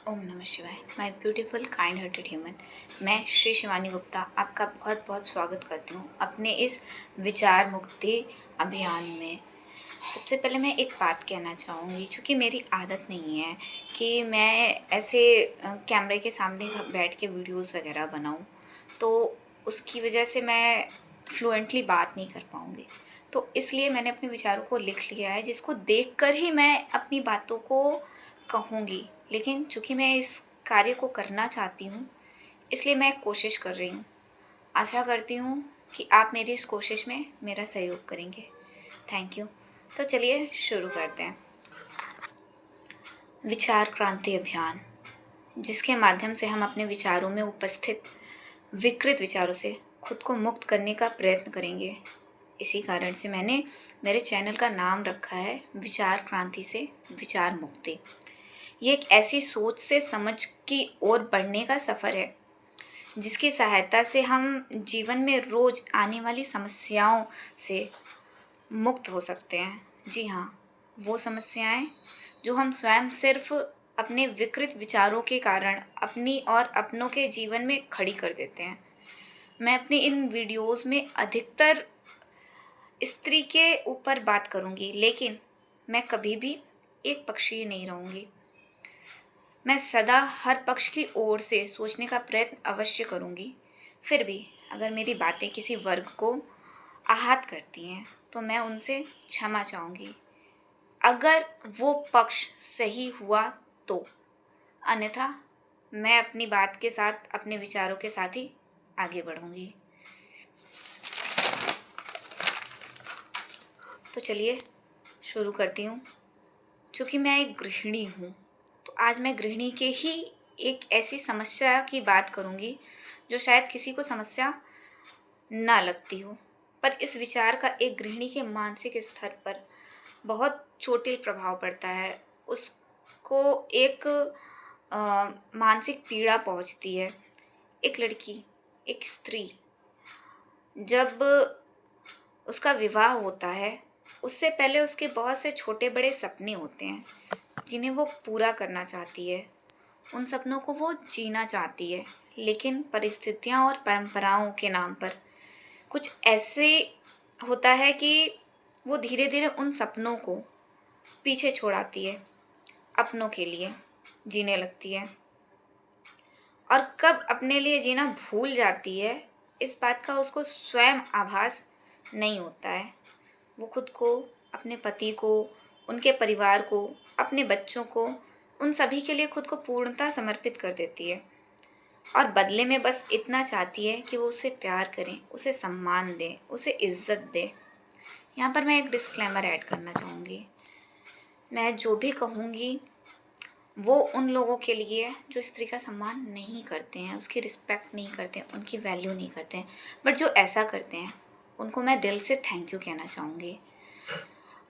ओम नमः शिवाय। My beautiful kind hearted human. मैं श्री शिवानी गुप्ता आपका बहुत बहुत स्वागत करती हूँ अपने इस विचार मुक्ति अभियान में। सबसे पहले मैं एक बात कहना चाहूँगी, चूँकि मेरी आदत नहीं है कि मैं ऐसे कैमरे के सामने बैठ के वीडियोस वगैरह बनाऊँ, तो उसकी वजह से मैं फ्लुएंटली बात नहीं कर पाऊँगी। तो इसलिए मैंने अपने विचारों को लिख लिया है, जिसको देखकर ही मैं अपनी बातों को कहूँगी। लेकिन चूँकि मैं इस कार्य को करना चाहती हूँ, इसलिए मैं कोशिश कर रही हूँ। आशा करती हूँ कि आप मेरी इस कोशिश में मेरा सहयोग करेंगे। Thank you. तो चलिए शुरू करते हैं। विचार क्रांति अभियान, जिसके माध्यम से हम अपने विचारों में उपस्थित विकृत विचारों से खुद को मुक्त करने का प्रयत्न करेंगे। इसी कारण से मैंने मेरे चैनल का नाम रखा है विचार क्रांति से विचार मुक्ति। ये एक ऐसी सोच से समझ की ओर बढ़ने का सफ़र है, जिसकी सहायता से हम जीवन में रोज़ आने वाली समस्याओं से मुक्त हो सकते हैं। जी हाँ, वो समस्याएं जो हम स्वयं सिर्फ अपने विकृत विचारों के कारण अपनी और अपनों के जीवन में खड़ी कर देते हैं। मैं अपनी इन वीडियोस में अधिकतर स्त्री के ऊपर बात करूंगी, लेकिन मैं कभी भी एक पक्षीय नहीं रहूंगी। मैं सदा हर पक्ष की ओर से सोचने का प्रयत्न अवश्य करूंगी। फिर भी अगर मेरी बातें किसी वर्ग को आहत करती हैं, तो मैं उनसे क्षमा चाहूँगी, अगर वो पक्ष सही हुआ तो। अन्यथा मैं अपनी बात के साथ, अपने विचारों के साथ ही आगे बढ़ूँगी। तो चलिए शुरू करती हूँ। चूँकि मैं एक गृहिणी हूँ, तो आज मैं गृहिणी के ही एक ऐसी समस्या की बात करूँगी जो शायद किसी को समस्या ना लगती हो, पर इस विचार का एक गृहिणी के मानसिक स्तर पर बहुत चोटिल प्रभाव पड़ता है। उसको एक मानसिक पीड़ा पहुंचती है। एक लड़की, एक स्त्री, जब उसका विवाह होता है, उससे पहले उसके बहुत से छोटे बड़े सपने होते हैं जिन्हें वो पूरा करना चाहती है। उन सपनों को वो जीना चाहती है, लेकिन परिस्थितियाँ और परंपराओं के नाम पर कुछ ऐसे होता है कि वो धीरे धीरे उन सपनों को पीछे छोड़ाती है, अपनों के लिए जीने लगती है। और कब अपने लिए जीना भूल जाती है, इस बात का उसको स्वयं आभास नहीं होता है। वो खुद को, अपने पति को, उनके परिवार को, अपने बच्चों को, उन सभी के लिए खुद को पूर्णतः समर्पित कर देती है, और बदले में बस इतना चाहती है कि वो उसे प्यार करें, उसे सम्मान दें, उसे इज्जत दें। यहाँ पर मैं एक डिस्क्लेमर ऐड करना चाहूँगी। मैं जो भी कहूँगी वो उन लोगों के लिए है जो स्त्री का सम्मान नहीं करते हैं, उसकी रिस्पेक्ट नहीं करते हैं, उनकी वैल्यू नहीं करते हैं। बट जो ऐसा करते हैं, उनको मैं दिल से थैंक यू कहना चाहूँगी।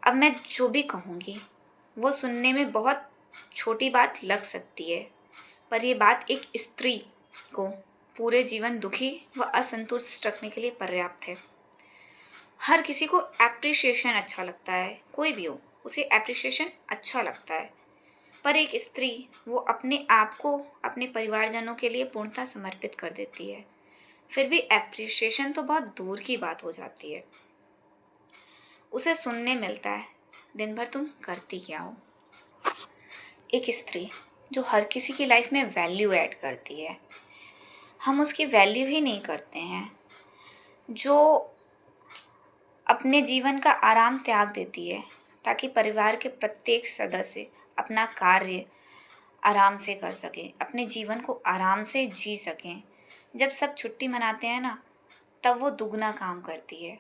अब मैं जो भी कहूँगी वो सुनने में बहुत छोटी बात लग सकती है, पर ये बात एक स्त्री को पूरे जीवन दुखी व असंतुष्ट रखने के लिए पर्याप्त है। हर किसी को एप्रिसिएशन अच्छा लगता है, कोई भी हो उसे एप्रिसिएशन अच्छा लगता है, पर एक स्त्री वो अपने आप को अपने परिवारजनों के लिए पूर्णतः समर्पित कर देती है, फिर भी एप्रिसिएशन तो बहुत दूर की बात हो जाती है। उसे सुनने मिलता है, दिन भर तुम करती क्या हो। एक स्त्री जो हर किसी की लाइफ में वैल्यू ऐड करती है, हम उसकी वैल्यू ही नहीं करते हैं। जो अपने जीवन का आराम त्याग देती है ताकि परिवार के प्रत्येक सदस्य अपना कार्य आराम से कर सकें, अपने जीवन को आराम से जी सकें। जब सब छुट्टी मनाते हैं ना, तब वो दुगना काम करती है,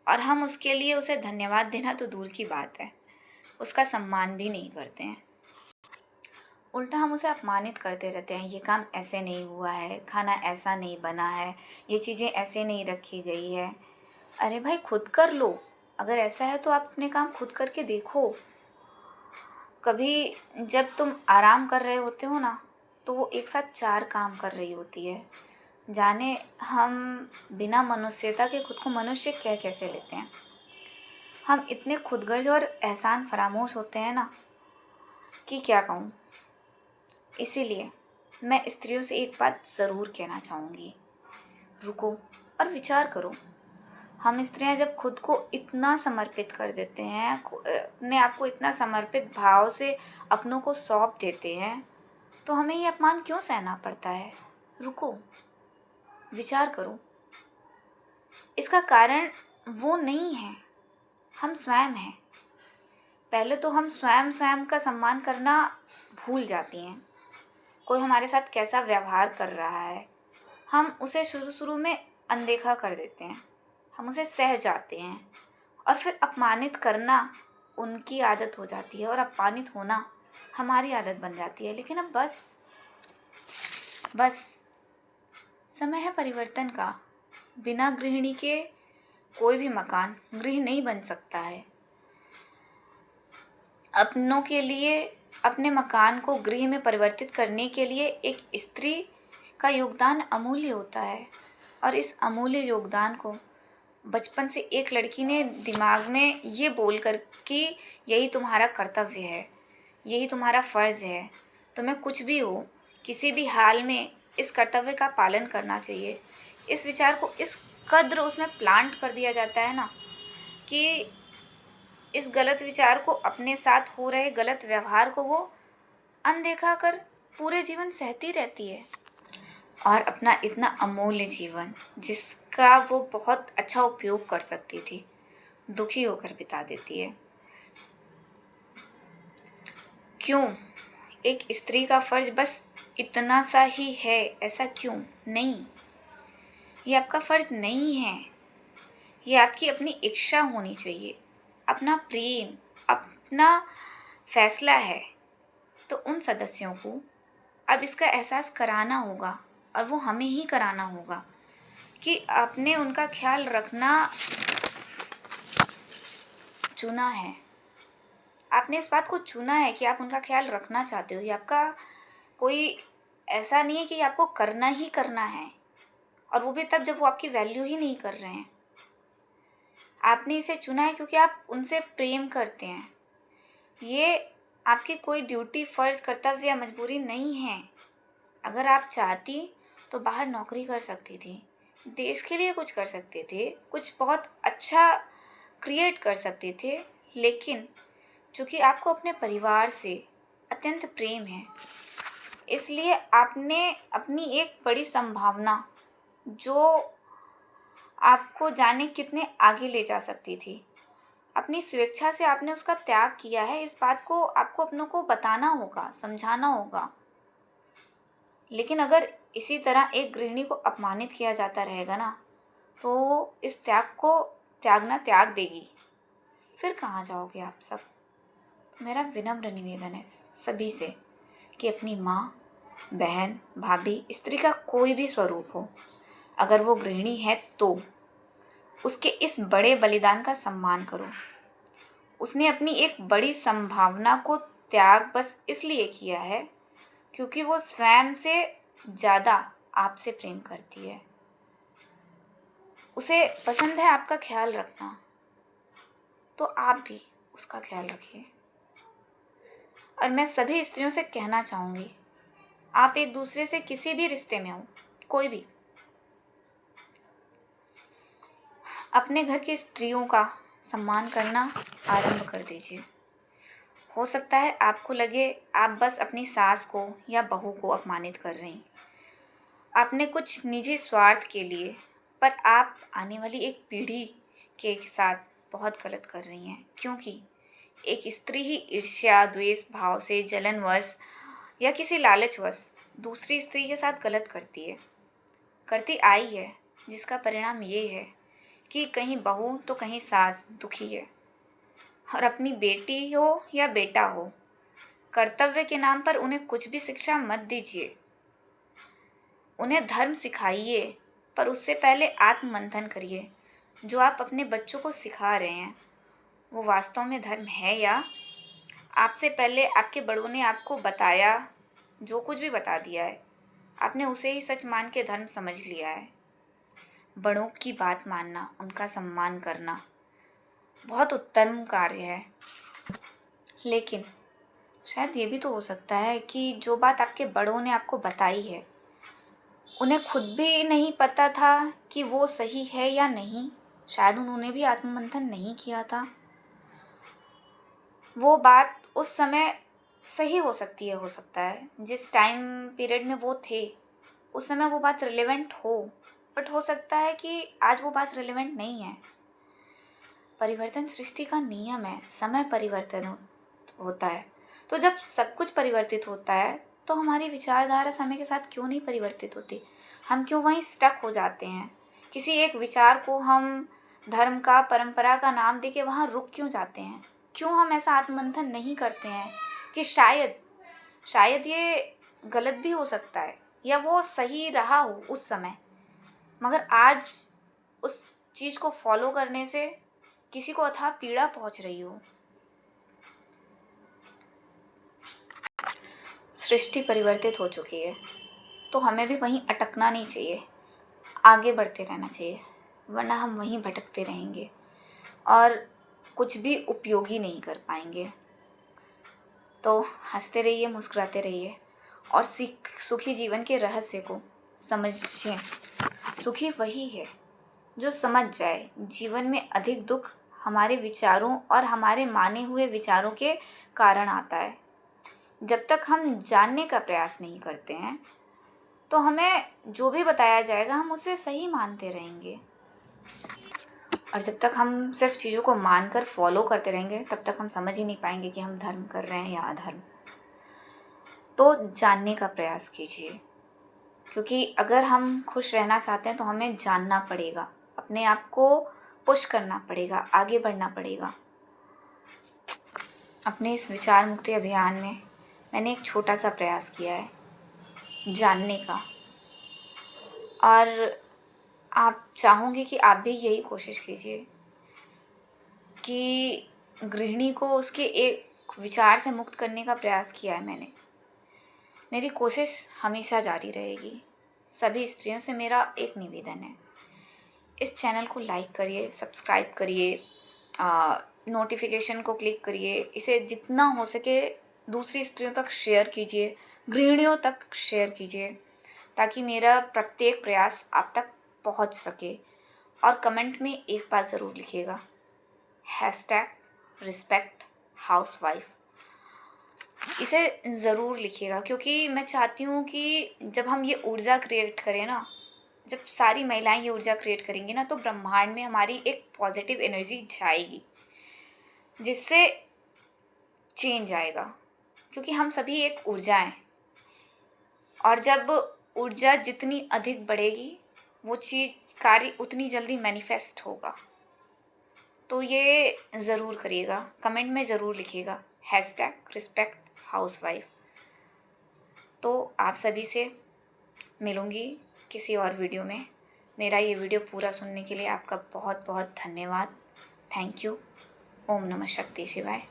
और हम उसके लिए उसे धन्यवाद देना तो दूर की बात है, उसका सम्मान भी नहीं करते हैं। उल्टा हम उसे अपमानित करते रहते हैं। ये काम ऐसे नहीं हुआ है, खाना ऐसा नहीं बना है, ये चीज़ें ऐसे नहीं रखी गई है। अरे भाई, खुद कर लो। अगर ऐसा है तो आप अपने काम खुद करके देखो। कभी जब तुम आराम कर रहे होते हो ना, तो वो एक साथ चार काम कर रही होती है। जाने हम बिना मनुष्यता के खुद को मनुष्य कह कैसे लेते हैं। हम इतने खुदगर्ज और एहसान फरामोश होते हैं ना, कि क्या कहूँ। इसीलिए मैं स्त्रियों से एक बात ज़रूर कहना चाहूँगी, रुको और विचार करो। हम स्त्रियां जब खुद को इतना समर्पित कर देते हैं, अपने आप को इतना समर्पित भाव से अपनों को सौंप देते हैं, तो हमें ये अपमान क्यों सहना पड़ता है? रुको, विचार करो। इसका कारण वो नहीं है, हम स्वयं हैं। पहले तो हम स्वयं स्वयं का सम्मान करना भूल जाती हैं। कोई हमारे साथ कैसा व्यवहार कर रहा है, हम उसे शुरू शुरू में अनदेखा कर देते हैं, हम उसे सह जाते हैं और फिर अपमानित करना उनकी आदत हो जाती है और अपमानित होना हमारी आदत बन जाती है। लेकिन अब बस समय है परिवर्तन का। बिना गृहिणी के कोई भी मकान गृह नहीं बन सकता है। अपनों के लिए, अपने मकान को गृह में परिवर्तित करने के लिए एक स्त्री का योगदान अमूल्य होता है। और इस अमूल्य योगदान को बचपन से एक लड़की ने दिमाग में ये बोल कर कि यही तुम्हारा कर्तव्य है, यही तुम्हारा फ़र्ज़ है, तुम्हें कुछ भी हो, किसी भी हाल में इस कर्तव्य का पालन करना चाहिए। इस विचार को इस कद्र उसमें प्लांट कर दिया जाता है ना, कि इस गलत विचार को, अपने साथ हो रहे गलत व्यवहार को वो अनदेखा कर पूरे जीवन सहती रहती है और अपना इतना अमूल्य जीवन, जिसका वो बहुत अच्छा उपयोग कर सकती थी, दुखी होकर बिता देती है। क्यों? एक स्त्री का फर्ज बस इतना सा ही है, ऐसा क्यों? नहीं, ये आपका फर्ज नहीं है। ये आपकी अपनी इच्छा होनी चाहिए, अपना प्रेम, अपना फैसला है। तो उन सदस्यों को अब इसका एहसास कराना होगा और वो हमें ही कराना होगा कि आपने उनका ख्याल रखना चुना है। आपने इस बात को चुना है कि आप उनका ख्याल रखना चाहते हो। ये आपका कोई ऐसा नहीं है कि आपको करना ही करना है, और वो भी तब जब वो आपकी वैल्यू ही नहीं कर रहे हैं। आपने इसे चुना है क्योंकि आप उनसे प्रेम करते हैं। ये आपकी कोई ड्यूटी, फ़र्ज़, कर्तव्य या मजबूरी नहीं है। अगर आप चाहती तो बाहर नौकरी कर सकती थी, देश के लिए कुछ कर सकते थे, कुछ बहुत अच्छा क्रिएट कर सकते थे। लेकिन चूँकि आपको अपने परिवार से अत्यंत प्रेम है, इसलिए आपने अपनी एक बड़ी संभावना, जो आपको जाने कितने आगे ले जा सकती थी, अपनी स्वेच्छा से आपने उसका त्याग किया है। इस बात को आपको अपनों को बताना होगा, समझाना होगा। लेकिन अगर इसी तरह एक गृहिणी को अपमानित किया जाता रहेगा ना, तो इस त्याग को त्यागना त्याग देगी। फिर कहाँ जाओगे आप सब? मेरा विनम्र निवेदन है सभी से कि अपनी माँ, बहन, भाभी, स्त्री का कोई भी स्वरूप हो, अगर वो गृहिणी है तो उसके इस बड़े बलिदान का सम्मान करो। उसने अपनी एक बड़ी संभावना को त्याग बस इसलिए किया है क्योंकि वो स्वयं से ज़्यादा आपसे प्रेम करती है। उसे पसंद है आपका ख्याल रखना, तो आप भी उसका ख्याल रखिए। और मैं सभी स्त्रियों से कहना चाहूँगी, आप एक दूसरे से किसी भी रिश्ते में हो, कोई भी, अपने घर की स्त्रियों का सम्मान करना आरंभ कर दीजिए। हो सकता है आपको लगे आप बस अपनी सास को या बहू को अपमानित कर रही, आपने कुछ निजी स्वार्थ के लिए, पर आप आने वाली एक पीढ़ी के साथ बहुत गलत कर रही हैं। क्योंकि एक स्त्री ही ईर्ष्या, द्वेष भाव से, जलनवश या किसी लालचवश दूसरी स्त्री के साथ गलत करती है, करती आई है, जिसका परिणाम ये है कि कहीं बहू तो कहीं सास दुखी है। और अपनी बेटी हो या बेटा हो, कर्तव्य के नाम पर उन्हें कुछ भी शिक्षा मत दीजिए। उन्हें धर्म सिखाइए, पर उससे पहले आत्ममंथन करिए। जो आप अपने बच्चों को सिखा रहे हैं वो वास्तव में धर्म है, या आपसे पहले आपके बड़ों ने आपको बताया, जो कुछ भी बता दिया है, आपने उसे ही सच मान के धर्म समझ लिया है। बड़ों की बात मानना, उनका सम्मान करना बहुत उत्तम कार्य है। लेकिन शायद ये भी तो हो सकता है कि जो बात आपके बड़ों ने आपको बताई है, उन्हें खुद भी नहीं पता था कि वो सही है या नहीं। शायद उन्होंने भी आत्ममंथन नहीं किया था। वो बात उस समय सही हो सकती है, हो सकता है जिस टाइम पीरियड में वो थे उस समय वो बात रिलेवेंट हो, बट हो सकता है कि आज वो बात रिलेवेंट नहीं है। परिवर्तन सृष्टि का नियम है, समय परिवर्तन होता है। तो जब सब कुछ परिवर्तित होता है तो हमारी विचारधारा समय के साथ क्यों नहीं परिवर्तित होती? हम क्यों वहीं स्टक हो जाते हैं? किसी एक विचार को हम धर्म का, परंपरा का नाम देके वहाँ रुक क्यों जाते हैं? क्यों हम ऐसा आत्ममंथन नहीं करते हैं कि शायद शायद ये गलत भी हो सकता है या वो सही रहा हो उस समय, मगर आज उस चीज़ को फॉलो करने से किसी को अथाह पीड़ा पहुंच रही हो। सृष्टि परिवर्तित हो चुकी है तो हमें भी वहीं अटकना नहीं चाहिए, आगे बढ़ते रहना चाहिए, वरना हम वहीं भटकते रहेंगे और कुछ भी उपयोगी नहीं कर पाएंगे। तो हंसते रहिए, मुस्कुराते रहिए और सुखी जीवन के रहस्य को समझिए। सुखी वही है जो समझ जाए जीवन में अधिक दुख हमारे विचारों और हमारे माने हुए विचारों के कारण आता है। जब तक हम जानने का प्रयास नहीं करते हैं तो हमें जो भी बताया जाएगा हम उसे सही मानते रहेंगे, और जब तक हम सिर्फ चीज़ों को मानकर फॉलो करते रहेंगे तब तक हम समझ ही नहीं पाएंगे कि हम धर्म कर रहे हैं या अधर्म। तो जानने का प्रयास कीजिए, क्योंकि अगर हम खुश रहना चाहते हैं तो हमें जानना पड़ेगा, अपने आप को पुश करना पड़ेगा, आगे बढ़ना पड़ेगा। अपने इस विचार मुक्ति अभियान में मैंने एक छोटा सा प्रयास किया है जानने का, और आप चाहूँगी कि आप भी यही कोशिश कीजिए कि गृहिणी को उसके एक विचार से मुक्त करने का प्रयास किया है मैंने। मेरी कोशिश हमेशा जारी रहेगी। सभी स्त्रियों से मेरा एक निवेदन है, इस चैनल को लाइक करिए, सब्सक्राइब करिए, नोटिफिकेशन को क्लिक करिए, इसे जितना हो सके दूसरी स्त्रियों तक शेयर कीजिए, गृहिणियों तक शेयर कीजिए, ताकि मेरा प्रत्येक प्रयास आप तक पहुंच सके। और कमेंट में एक बात ज़रूर लिखिएगा, #रिस्पेक्ट हाउसवाइफ, इसे ज़रूर लिखिएगा, क्योंकि मैं चाहती हूँ कि जब हम ये ऊर्जा क्रिएट करें ना, जब सारी महिलाएं ये ऊर्जा क्रिएट करेंगी ना, तो ब्रह्मांड में हमारी एक पॉजिटिव एनर्जी जाएगी, जिससे चेंज आएगा। क्योंकि हम सभी एक ऊर्जा हैं, और जब ऊर्जा जितनी अधिक बढ़ेगी वो चीज़ कार्य उतनी जल्दी मैनिफेस्ट होगा। तो ये ज़रूर करिएगा, कमेंट में ज़रूर लिखिएगा #रिस्पेक्ट हाउसवाइफ। तो आप सभी से मिलूँगी किसी और वीडियो में। मेरा ये वीडियो पूरा सुनने के लिए आपका बहुत बहुत धन्यवाद। Thank you. ओम नमः शक्ति शिवाय।